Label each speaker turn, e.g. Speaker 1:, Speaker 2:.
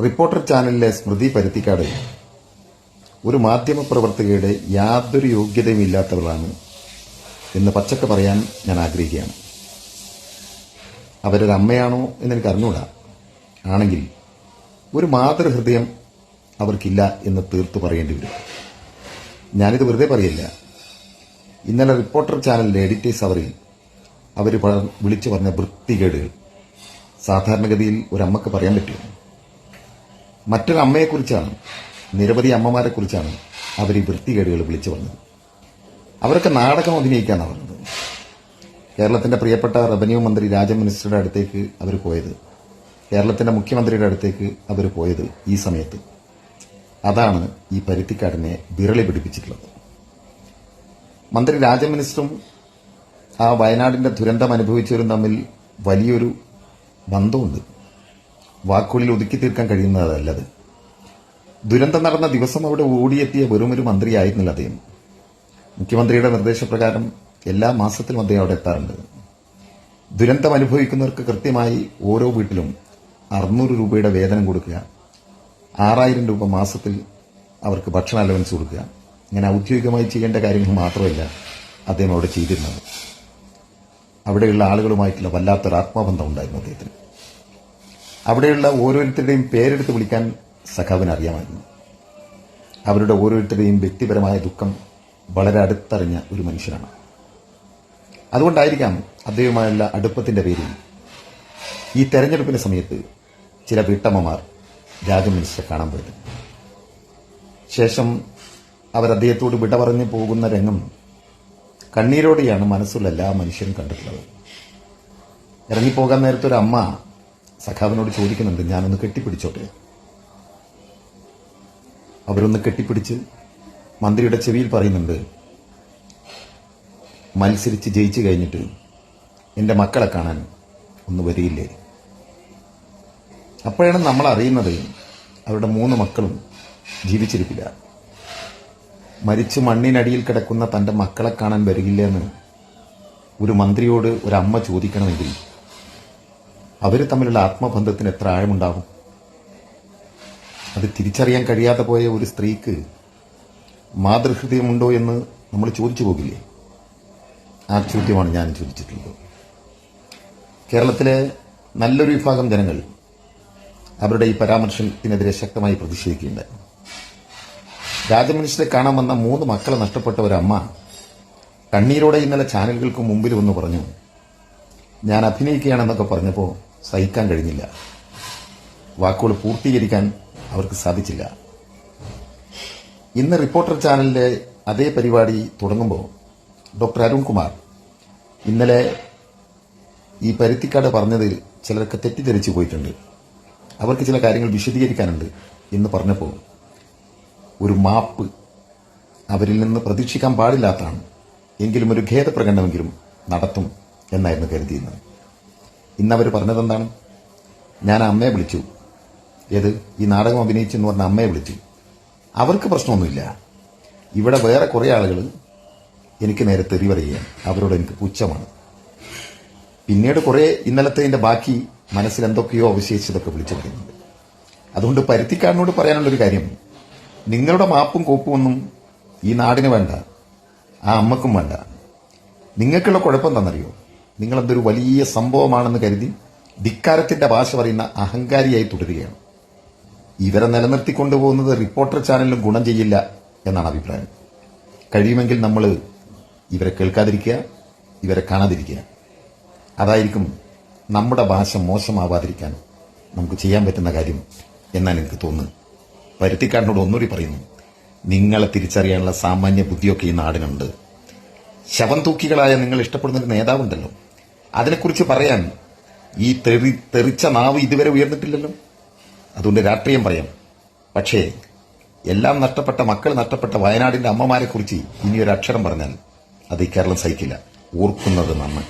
Speaker 1: Reporter ചാനലിലെ സ്മൃതി പരുത്തിക്കാട് ഒരു മാധ്യമപ്രവർത്തകയുടെ യാതൊരു യോഗ്യതയുമില്ലാത്തവളാണ് എന്ന് പച്ചക്ക് പറയാൻ ഞാൻ ആഗ്രഹിക്കുകയാണ്. അവരൊരമ്മയാണോ എന്നെനിക്ക് അറിഞ്ഞൂടാ. ആണെങ്കിൽ ഒരു മാതൃഹൃദയം അവർക്കില്ല എന്ന് തീർത്തു പറയേണ്ടി വരും. ഞാനിത് വെറുതെ പറയില്ല. ഇന്നലെ റിപ്പോർട്ടർ ചാനലിലെ എഡിറ്റേഴ്സ് അവരിൽ അവർ വിളിച്ചു പറഞ്ഞ വൃത്തികേടുകൾ സാധാരണഗതിയിൽ ഒരമ്മക്ക് പറയാൻ പറ്റും. മറ്റൊരമ്മയെക്കുറിച്ചാണ്, നിരവധി അമ്മമാരെക്കുറിച്ചാണ് അവർ ഈ വൃത്തികേടുകൾ വിളിച്ചു പറഞ്ഞത്. അവരൊക്കെ നാടകം അഭിനയിക്കാനാണ് പറഞ്ഞത്. കേരളത്തിന്റെ പ്രിയപ്പെട്ട റവന്യൂ മന്ത്രി മിനിസ്റ്ററുടെ അടുത്തേക്ക് അവർ പോയത്, കേരളത്തിന്റെ മുഖ്യമന്ത്രിയുടെ അടുത്തേക്ക് അവർ പോയത് ഈ സമയത്ത്. അതാണ് ഈ പരുത്തിക്കാടിനെ വിരളി പിടിപ്പിച്ചിട്ടുള്ളത്. മന്ത്രി മിനിസ്റ്ററും ആ വയനാടിന്റെ ദുരന്തം അനുഭവിച്ചവരും തമ്മിൽ വലിയൊരു ബന്ധമുണ്ട്. വാക്കുകളിൽ ഒതുക്കി തീർക്കാൻ കഴിയുന്നതല്ലത്. ദുരന്തം നടന്ന ദിവസം അവിടെ ഓടിയെത്തിയ വെറുമൊരു മന്ത്രിയായിരുന്നില്ല അദ്ദേഹം. മുഖ്യമന്ത്രിയുടെ നിർദ്ദേശപ്രകാരം എല്ലാ മാസത്തിലും അദ്ദേഹം അവിടെ എത്താറുണ്ട്. ദുരന്തം അനുഭവിക്കുന്നവർക്ക് കൃത്യമായി ഓരോ വീട്ടിലും 600 രൂപയുടെ വേതനം കൊടുക്കുക, 6000 രൂപ മാസത്തിൽ അവർക്ക് ഭക്ഷണ അലവൻസ് കൊടുക്കുക. ഇങ്ങനെ ഔദ്യോഗികമായി ചെയ്യേണ്ട കാര്യങ്ങൾ മാത്രമല്ല അദ്ദേഹം അവിടെ ചെയ്തിരുന്നത്. അവിടെയുള്ള ആളുകളുമായിട്ടുള്ള വല്ലാത്തൊരു ആത്മബന്ധം ഉണ്ടായിരുന്നു അദ്ദേഹത്തിന്. അവിടെയുള്ള ഓരോരുത്തരുടെയും പേരെടുത്ത് വിളിക്കാൻ സഖാവിന് അറിയാമായിരുന്നു. അവരുടെ ഓരോരുത്തരുടെയും വ്യക്തിപരമായ ദുഃഖം വളരെ അടുത്തറിഞ്ഞ ഒരു മനുഷ്യനാണ്. അതുകൊണ്ടായിരിക്കാം അദ്ദേഹവുമായുള്ള അടുപ്പത്തിന്റെ പേരിൽ ഈ തെരഞ്ഞെടുപ്പിന്റെ സമയത്ത് ചില വീട്ടമ്മമാർ മിനിസ്റ്ററെ കാണാൻ പോയത്. ശേഷം അവർ അദ്ദേഹത്തോട് വിട പറഞ്ഞു പോകുന്ന രംഗം കണ്ണീരോടെയാണ് മനസ്സുള്ള എല്ലാ മനുഷ്യരും കണ്ടിട്ടുള്ളത്. ഇറങ്ങിപ്പോകാൻ നേരത്തെ ഒരു അമ്മ സഖാവിനോട് ചോദിക്കുന്നുണ്ട്, ഞാനൊന്ന് കെട്ടിപ്പിടിച്ചോട്ടെ. അവരൊന്ന് കെട്ടിപ്പിടിച്ച് മന്ത്രിയുടെ ചെവിയിൽ പറയുന്നുണ്ട്, മത്സരിച്ച് ജയിച്ചു കഴിഞ്ഞിട്ട് എന്റെ മക്കളെ കാണാൻ ഒന്ന് വരിയില്ലേ. അപ്പോഴാണ് നമ്മൾ അറിയുന്നത് അവരുടെ 3 മക്കളും ജീവിച്ചിരിപ്പില്ല. മരിച്ച് മണ്ണിനടിയിൽ കിടക്കുന്ന തന്റെ മക്കളെ കാണാൻ വരികില്ലെന്ന് ഒരു മന്ത്രിയോട് ഒരമ്മ ചോദിക്കണമെങ്കിൽ അവർ തമ്മിലുള്ള ആത്മബന്ധത്തിന് എത്ര ആഴമുണ്ടാകും. അത് തിരിച്ചറിയാൻ കഴിയാതെ പോയ ഒരു സ്ത്രീക്ക് മാതൃഹൃദയമുണ്ടോ എന്ന് നമ്മൾ ചോദിച്ചു പോകില്ലേ? ആ ചോദ്യമാണ് ഞാൻ ചോദിച്ചിട്ടുള്ളത്. കേരളത്തിലെ നല്ലൊരു വിഭാഗം ജനങ്ങൾ അവരുടെ ഈ പരാമർശത്തിനെതിരെ ശക്തമായി പ്രതിഷേധിക്കുകയുണ്ടായി. മിനിസ്റ്ററെ കാണാൻ വന്ന 3 മക്കളെ നഷ്ടപ്പെട്ട ഒരമ്മ കണ്ണീരോടെ ഇന്നലെ ചാനലുകൾക്ക് മുമ്പിൽ വന്ന് പറഞ്ഞു, ഞാൻ അഭിനയിക്കുകയാണെന്നൊക്കെ പറഞ്ഞപ്പോൾ സഹിക്കാൻ കഴിഞ്ഞില്ല. വാക്കുകൾ പൂർത്തീകരിക്കാൻ അവർക്ക് സാധിച്ചില്ല. ഇന്ന് റിപ്പോർട്ടർ ചാനലിലെ അതേ പരിപാടി തുടങ്ങുമ്പോൾ ഡോക്ടർ അരുൺകുമാർ ഇന്നലെ ഈ പരുത്തിക്കാട് പറഞ്ഞതിൽ ചിലർക്ക് തെറ്റിദ്ധരിച്ചു പോയിട്ടുണ്ട്, അവർക്ക് ചില കാര്യങ്ങൾ വിശദീകരിക്കാനുണ്ട് എന്ന് പറഞ്ഞപ്പോൾ ഒരു മാപ്പ് അവരിൽ നിന്ന് പ്രതീക്ഷിക്കാൻ പാടില്ലാത്തതാണ്. എങ്കിലും ഒരു ഖേദപ്രകടനമെങ്കിലും നടത്തും എന്നായിരുന്നു കരുതിയിരുന്നത്. ഇന്നവർ പറഞ്ഞതെന്താണ്? ഞാൻ അമ്മയെ വിളിച്ചു, ഏത് ഈ നാടകം അഭിനയിച്ചെന്ന് പറഞ്ഞ അമ്മയെ വിളിച്ചു. അവർക്ക് പ്രശ്നമൊന്നുമില്ല. ഇവിടെ വേറെ കുറെ ആളുകൾ എനിക്ക് നേരെ തെറി പറയുകയാണ്, അവരോട് എനിക്ക് പുച്ഛമാണ്. പിന്നീട് കുറെ ഇന്നലത്തെ ബാക്കി മനസ്സിൽ എന്തൊക്കെയോ അവശേഷിച്ചതൊക്കെ വിളിച്ചു പറയുന്നുണ്ട്. അതുകൊണ്ട് പരുത്തിക്കാടിനോട് പറയാനുള്ളൊരു കാര്യം, നിങ്ങളുടെ മാപ്പും കോപ്പും ഒന്നും ഈ നാടിന് വേണ്ട, ആ അമ്മക്കും വേണ്ട. നിങ്ങൾക്കുള്ള കുഴപ്പം എന്താണെന്നറിയോ? നിങ്ങളെന്തൊരു വലിയ സംഭവമാണെന്ന് കരുതി ധിക്കാരത്തിന്റെ ഭാഷ പറയുന്ന അഹങ്കാരിയായി തുടരുകയാണ്. ഇവരെ നിലനിർത്തിക്കൊണ്ടുപോകുന്നത് റിപ്പോർട്ടർ ചാനലിലും ഗുണം ചെയ്യില്ല എന്നാണ് അഭിപ്രായം. കഴിയുമെങ്കിൽ നമ്മൾ ഇവരെ കേൾക്കാതിരിക്കുക, ഇവരെ കാണാതിരിക്കുക. അതായിരിക്കും നമ്മുടെ ഭാഷ മോശമാവാതിരിക്കാൻ നമുക്ക് ചെയ്യാൻ പറ്റുന്ന കാര്യം എന്നാണ് എനിക്ക് തോന്നുന്നത്. പരുത്തിക്കാടിനോട് ഒന്നുകൂടി പറയുന്നു, നിങ്ങളെ തിരിച്ചറിയാനുള്ള സാമാന്യ ബുദ്ധിയൊക്കെ ഈ നാടിനുണ്ട്. ശവം തൂക്കികളായ നിങ്ങൾ ഇഷ്ടപ്പെടുന്ന ഒരു നേതാവുണ്ടല്ലോ, അതിനെക്കുറിച്ച് പറയാൻ ഈ തെറിച്ച നാവ് ഇതുവരെ ഉയർന്നിട്ടില്ലല്ലോ. അതുകൊണ്ട് രാഷ്ട്രീയം പറയാം, പക്ഷേ എല്ലാം നഷ്ടപ്പെട്ട മക്കൾ നഷ്ടപ്പെട്ട വയനാടിന്റെ അമ്മമാരെക്കുറിച്ച് ഇനിയൊരു അക്ഷരം പറഞ്ഞാൽ അത് ഈ കേരളം സഹിക്കില്ല. ഓർക്കുന്നത് നന്ന്.